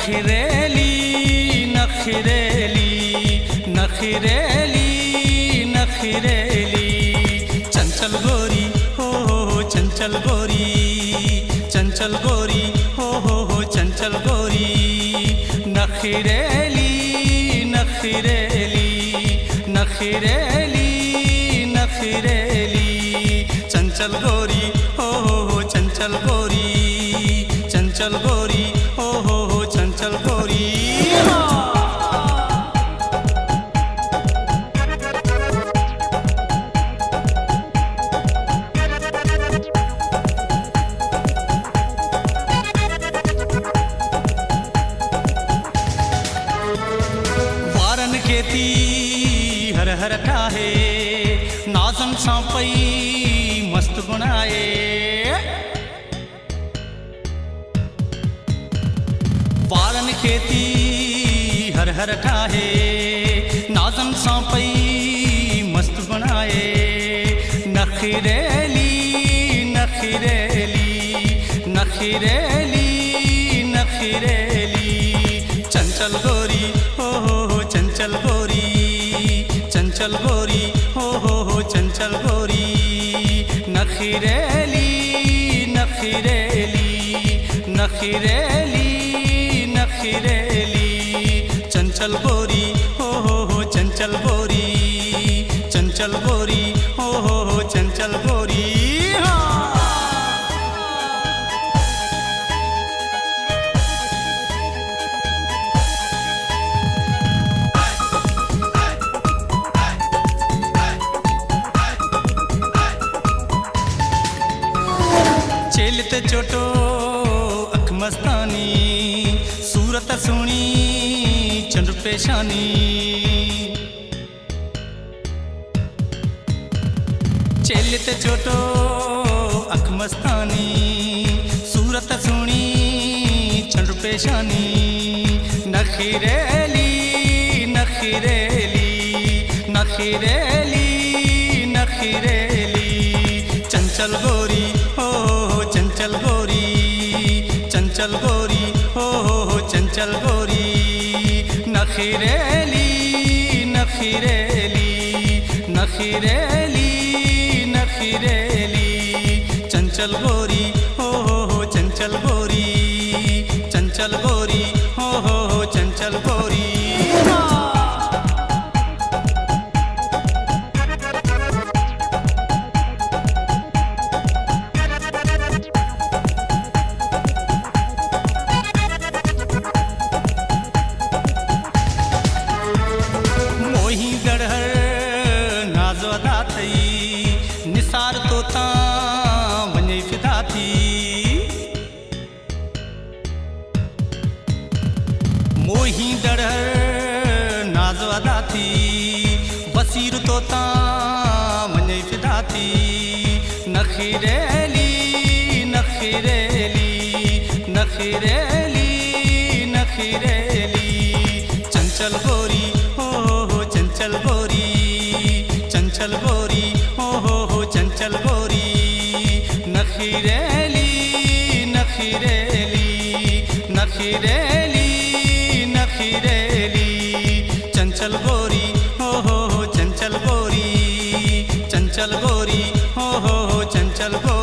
नखरेली नखरेली नखरेली नखरेली चंचल गोरी हो चंचल गोरी चंचल गोरी हो चंचल गोरी नखरेली नखरेली नखरेली नखरेली चंचल गोरी हो चंचल गोरी चंचल गोरी हो चंचल गोरी वारन खेती हर हर ठाहे नाजन सांपई मस्त गुणाए वारन खेती हर हर ठाहे नाजन सांपई मस्त बनाए नखरेली नखरेली नखरेली नखरेली चंचल गोरी हो चंचल गोरी चंचल गोरी हो चंचल गोरी नखरेली नखरेली नखरेली नखरेली चंचल गोरी हो चंचल गोरी चंचल गोरी हो चंचल गोरी चेलते चोटो अख मस्तानी सूरत सुनी चंद्र पेशानी चेलते चोटो अख मस्तानी सूरत सुनी चंद्र पेशानी नखरेली नखरेली नखरेली नखरेली चंचल गोरी हो चंचल गोरी चंचल गोरी हो चंचल गोरी नखरेली नखरेली नखरेली नखरेली चंचल गोरी हो चंचल गोरी चंचल गोरी हो चंचल गोरी निसार तोता वञे फिदा थी मोही दड़हर नाज़ अदा थी बसीर तोता वञे फिदा थी नखरेली नखरेली नखरेली नखरेली चंचल गोरी हो चंचल गोरी चंचल गोरी हो चंचल गोरी नखरेली नखरेली नखरेली नखरेली चंचल गोरी हो चंचल गोरी चंचल गोरी हो चंचल गोरी।